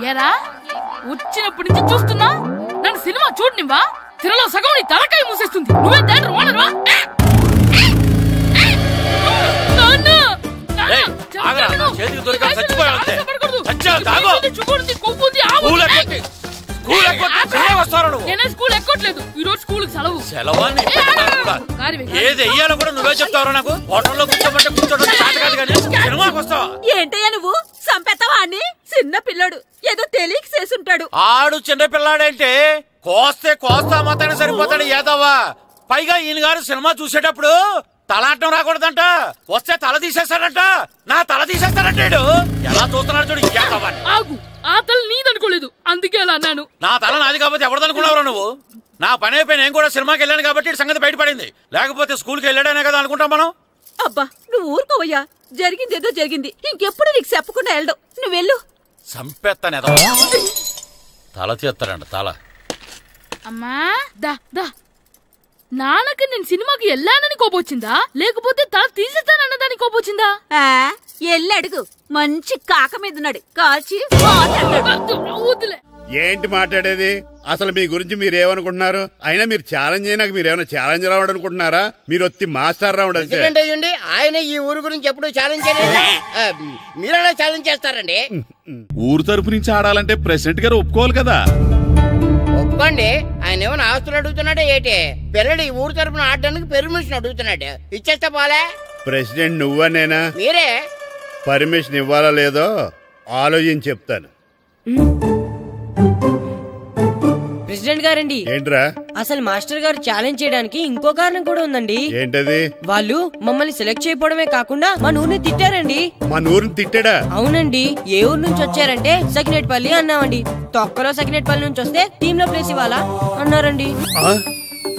ఏరా వచ్చినప్పటి నుంచి చూస్తున్నా, నన్ను సినిమా చూడనివ్వా? తిరలో సగం నీ తలకాయ మూసేస్తుంది. నువ్వే థియేటర్ ఓనర్వా? నేనే స్కూల్ ఎక్కట్లేదు, ఈ రోజు స్కూల్ సెలవు. ఏది వెయ్యాలో కూడా నువ్వే చెప్తావు. నాకు హోటల్లో కూర్చోబట్టే కూర్చోడం కాదు కానీ సినిమాకి వస్తావా? ఏంటయ్యా నువ్వు సంపెత్తవా అని? చిన్న పిల్లడు ఏదో తెలియక చేసుంటాడు. ఆడు చిన్న పిల్లాడంటే కోస్తే కోస్తా మాత్రమే సరిపోతాడు ఏదవ్వా. పైగా ఈయన గారు సినిమా చూసేటప్పుడు తలాటం రాకూడదంట, వస్తే తల తీసేస్తాడంట. నా తల తీసేస్తాడంటాడు. ఎలా చూస్తున్నాడు చూడు. ఆగు, ఆ తల నీదనుకోలేదు, అందుకే అలా అన్నాను. నా తల నాది కాబట్టి ఎవరిదనుకున్నావురా నువ్వు? నా పని అయిపోయి నేను కూడా సినిమాకి వెళ్ళాను కాబట్టి సంగతి బయటపడింది. లేకపోతే స్కూల్కి వెళ్ళాడనే కదా అనుకుంటాం మనం. అబ్బా నువ్వు ఊరుకోవయ్యా, జరిగిందేదో జరిగింది, ఇంకెప్పుడు నీకు చెప్పకుండా వెళ్ళడం. నువ్వు వెళ్ళు. సంపెత్తనే తల తీస్తాడంట తల. అమ్మా దా దా, నాన్నకి నేను సినిమాకి వెళ్ళానని కోపొచ్చిందా, లేకపోతే తల తీసేస్తానన్నదాని కోపొచ్చిందా? ఎల్లి అడుగు, మంచి కాక మీద ఉన్నాడు, కాల్చి వద్దులే. ఏంటి మాట్లాడేది? అసలు మీ గురించి మీరేమనుకుంటున్నారు? అయినా మీరు ఛాలెంజ్ అయినాక మీరేమైనా ఛాలెంజ్ రావడం అనుకుంటున్నారా? మీరు వచ్చి మాస్టర్ రావడం. ఆయన ఈ ఊరు గురించి ఎప్పుడు ఛాలెంజ్ చేయలేదు, మీరైనా ఛాలెంజ్ చేస్తారండి? ఊరు తరపు నుంచి ఆడాలంటే ప్రెసిడెంట్ గారు ఒప్పుకోవాలి కదా. ఒప్పుకోండి. ఆయన ఏమైనా ఆస్తులు అడుగుతున్నాడే ఏంటి? పిల్లడు ఈ ఊరు తరపున ఆడడానికి పెర్మిషన్ అడుగుతున్నాడు, ఇచ్చేస్తే పోలే. ప్రెసిడెంట్ నువ్వా నేనా? మీరే. పర్మిషన్ ఇవ్వాలా లేదో ఆలోచించి చెప్తాను. ప్రెసిడెంట్ గారండి, ఏంట్రా? అసలు మాస్టర్ గారు ఛాలెంజ్ చేయడానికి ఇంకో కారణం కూడా ఉందండి. ఏంటది? వాళ్ళు మమ్మల్ని సెలెక్ట్ చేయకపోవడమే కాకుండా మా ఊరిని తిట్టారండి. మా ఊరిని తిట్టాడా? అవునండి. ఏ ఊరు నుంచి వచ్చారంటే సకినేట్పల్లి అన్నామండి. తొక్కలో సకినేట్పల్లి నుంచి వస్తే టీమ్ లో ప్లేస్ ఇవ్వాలా అన్నారండి.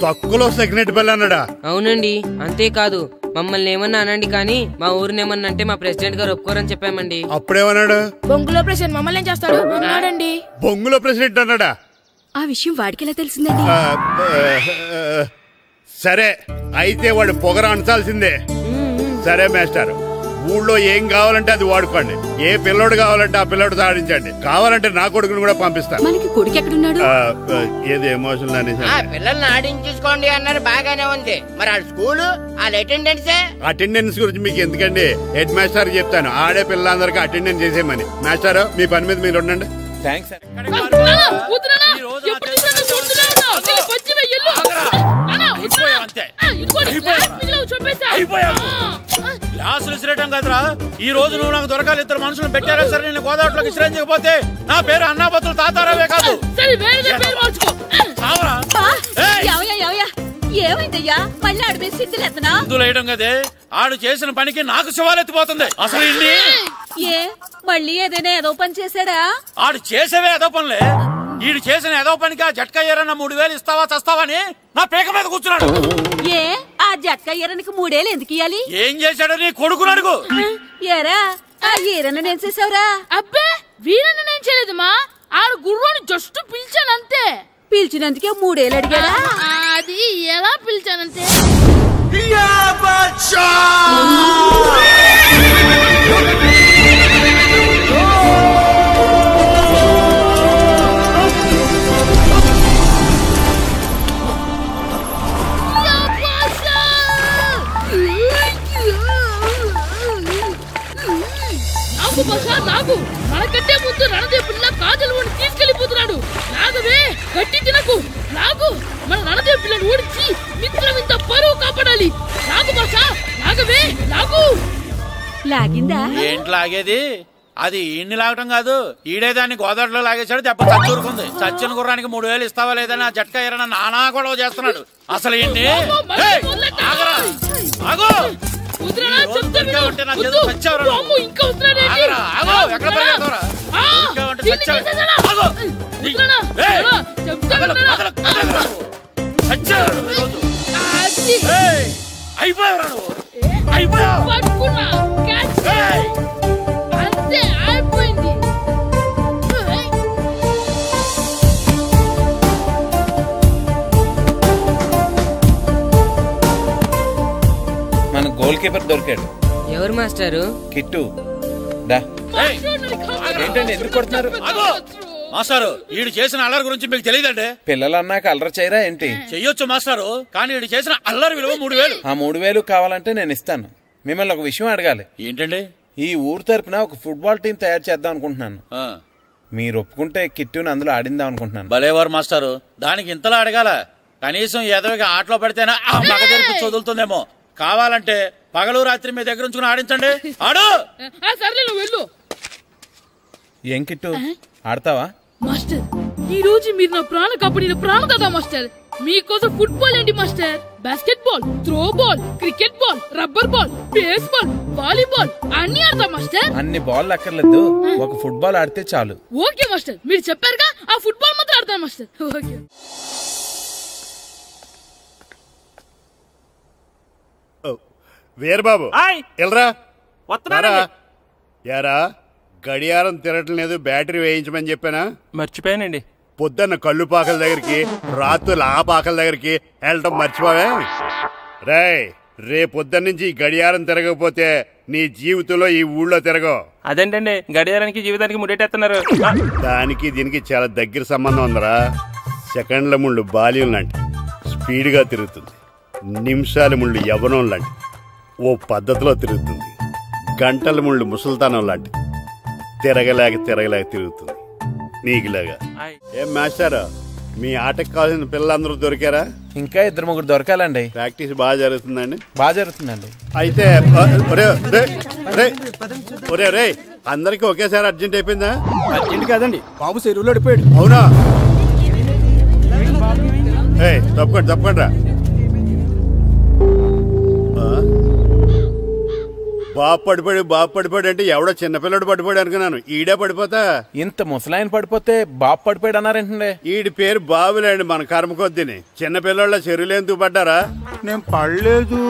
తొక్కలో సకినేట్పల్లి అన్నాడా? అవునండి. అంతేకాదు మమ్మల్ని ఏమన్నా అనండి కానీ మా ఊరిని ఏమన్నా అంటే మా ప్రెసిడెంట్ గారు ఒప్పుకోరని చెప్పామండి. అప్పుడేమన్నాడు? బొంగులో ప్రెసిడెంట్ మమ్మల్ని ఏం చేస్తాడు అన్నాడండి. బొంగులో ప్రెసిడెంట్ అన్నాడా? ఆ విషయం వాడికి ఎలా తెలిసిందండి? సరే అయితే వాడు పొగర అంచాల్సిందే. సరే మాస్టర్, ఊళ్ళో ఏం కావాలంటే అది వాడుకోండి. ఏ పిల్లోడు కావాలంటే ఆ పిల్లోడు సాధించండి. కావాలంటే నా కొడుకుని కూడా పంపిస్తాను. మనకి కొడుకు ఎక్కడున్నాడు? ఏది ఎమోషనల్ అనేసి పిల్లల్ని ఆడించేసుకోండి అన్నారు, బాగానే ఉంది. మరి ఆ స్కూల్ అటెండెన్స్ గురించి మీకు ఎందుకండి, హెడ్ మాస్టర్ చెప్తాను. ఆడే పిల్లలందరికీ అటెండెన్స్ చేసేయమని. మాస్టర్ మీ పని మీద మీరు ఉండండి. థ్యాంక్స్. గ్లాసులు విసిరేయటం కదరా, ఈ రోజు నువ్వు నాకు దొరకాలి. ఇద్దరు మనుషులు పెట్టారా సరే, నేను గోదావరిలోకి విసిరించకపోతే నా పేరు అన్నాపతులు తాతారావే కాదు. ఏమైందయ్యా మళ్ళీ ఆడిపై సిద్ధులెత్తనా? వేయడం కదే, ఆడు చేసిన పనికి నాకు శివాలెత్తిపోతుంది. అసలు ఇన్ని ఏ మళ్ళీ ఏదైనా ఏదో పని చేశాడా? ఆడు చేసేవే ఏదో పనులే. ఈడు చేసిన ఏదో పనికి ఆ జట్కా ఏరన్న 3000 ఇస్తావా చస్తావని నా పేక మీద కూర్చున్నాడు. ఏ ఆ జట్కా ఈరనికి 3000 ఎందుకు ఇయ్యాలి? ఏం చేశాడో నీ కొడుకుని అడుగు. ఏరా ఆ ఈరన్న నేను చేసావురా? అబ్బే వీరన్న నేను చేయలేదు మా, ఆడు గుర్రోని జస్ట్ పిలిచానంతే. పిలిచినందుకే 3000 అడిగాడా? అది ఎలా పిలిచానంతే. నాకు మనకంటే ముందు రణదేవుడిన కాజలవాడిని తీసుకెళ్లిపోతున్నాడు. నాగవే గట్టి తినకు. నాగు మన రణదేవు పిల్లని ఓడించి మిత్రం ఇంత పరువు కాపాడాలి. నాగు భాష నాగవే నాగు. లాగిందా? ఏంటి లాగేది? అది ఈయన్ని లాగటం కాదు, ఈడే దాన్ని గోదావరిలో లాగేశాడు. దెబ్బ చచ్చూరుకుంది. చచ్చిన గుర్రానికి 3000 ఇస్తావా లేదని ఆ జట్కా ఏరన్న నానా గొడవ చేస్తున్నాడు. అసలు ఏంటి? అంతే అయిపోయింది. మన గోల్ కీపర్ దొరికాడు. ఎవరు మాస్టారు? కిట్టు. ఏంటండి ఎందుకు కొడుతున్నారు? మాస్టారు ఈడు చేసిన అల్లరి గురించి మీకు తెలియదండి. పిల్లలు అన్నాక అల్లరి చేయరా ఏంటి? చెయ్యొచ్చు మాస్టారు, కానీ ఈడు చేసిన అల్లరి విలువ 3000. ఆ 3000 కావాలంటే నేను ఇస్తాను. మిమ్మల్ని ఒక విషయం అడగాలి. ఏంటండి? ఈ ఊరు తరపున ఒక ఫుట్బాల్ టీం తయారు చేద్దాం అనుకుంటున్నాను. మీరు ఒప్పుకుంటే కిట్టుని అందులో ఆడిందాం అనుకుంటున్నాను. భలేవారు మాస్టారు, దానికి ఇంతలా అడగాల? కనీసం ఏదోగా ఆటలో పడితేనా ఆ మగ తెరిపి వదులుతుందేమో. కావాలంటే పగలు రాత్రి మీ దగ్గర ఉంచుకుని ఆడించండి. ఆడు. సర్లే నువ్వు వెళ్ళు. ఏం కిట్టు ఆడతావా? మాస్టర్ ఈ రోజు మీరు నా ప్రాణ కాపాడిన ప్రాణదాత మాస్టర్. మీకోసం ఫుట్బాల్ ఏంటి master, basket ball, throw ball, cricket ball, rubber ball, base ball, volleyball అన్ని ఆడతా మాస్టర్. అన్ని బాల్ అక్కర్లేదు, ఒక ఫుట్బాల్ ఆడితే చాలు. ఓకే మాస్టర్, మీరు చెప్పారుగా ఆ ఫుట్బాల్ మాత్రం ఆడతాను మాస్టర్. ఓకే. వీరబాబు ఎల్రా యారా, గడియారం తిరగట్లేదు, బ్యాటరీ వేయించమని చెప్పానా? మర్చిపోయానండి. పొద్దున్న కళ్ళు పాకల దగ్గరికి, రాత్రులు ఆ పాకల దగ్గరికి వెళ్ళటం మర్చిపోవే? రేపొద్దున్న నుంచి ఈ గడియారం తిరగకపోతే నీ జీవితంలో ఈ ఊళ్ళో తిరగవు. అదేంటండి గడియారానికి జీవితానికి ముడేటేస్తున్నారు? దానికి దీనికి చాలా దగ్గర సంబంధం ఉందరా. సెకండ్ల ముళ్ళు బాల్యం లాంటి స్పీడ్గా తిరుగుతుంది. నిమిషాల ముళ్ళు యవ్వనం లాంటి ఓ పద్ధతిలో తిరుగుతుంది. గంటల ముళ్ళు ముసల్తానం లాంటి తిరగలేక తిరుగుతుంది నీకులాగా. ఏం మాస్టర్, మీ ఆటకు కావాల్సిన పిల్లలందరూ దొరికారా? ఇంకా 2-3 దొరకాలండి. ప్రాక్టీస్ బాగా జరుగుతుందండి? బాగా జరుగుతుందండి. అయితే రే అందరికి ఒకేసారి అర్జెంట్ అయిపోయిందా? అర్జెంట్ కాదండి, బాబు చెరువులో పడిపోయాడు. అవునా? తప్పకుండా రా. బాబు పడిపోయాడు అంటే ఎవడో చిన్నపిల్లడు పడిపోయాడు అనుకున్నాను. ఈడే పడిపోతా. ఇంత ముసలాయన పడిపోతే బాబు పడిపోయాడు అన్నారేంటండి? ఈడి పేరు బాబులేండి, మన కర్మ కొద్దిని. చిన్నపిల్లల చెరువులు ఎందుకు పడ్డారా? నేను పడలేదు,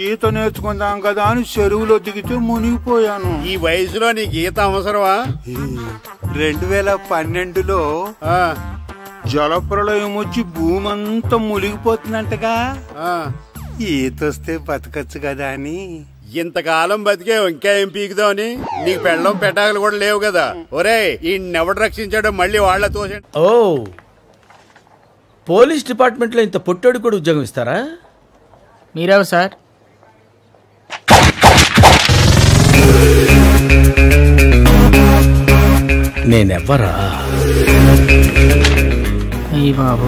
ఈత నేర్చుకుందాం కదా అని చెరువులో దిగితే మునిగిపోయాను. ఈ వయసులో నీకు ఈత అవసరమా? 2012లో జలప్రళయం వచ్చి భూమి అంతా మునిగిపోతుందంటగా. ఈతొస్తే బతకచ్చు కదా అని. ఇంతకాలం బతికే ఇంకా ఏం పీకుదామని? నీకు పెళ్ళం పెట్టాకలు కూడా లేవు కదా. ఒరే ఈయనెవడు రక్షించాడో మళ్ళీ వాళ్ళ తోసండి. ఓ పోలీస్ డిపార్ట్మెంట్ లో ఇంత పొట్టోడు కూడా ఉద్యోగం ఇస్తారా? మీరెవరు సార్? నేనెవ్వరా? బాబు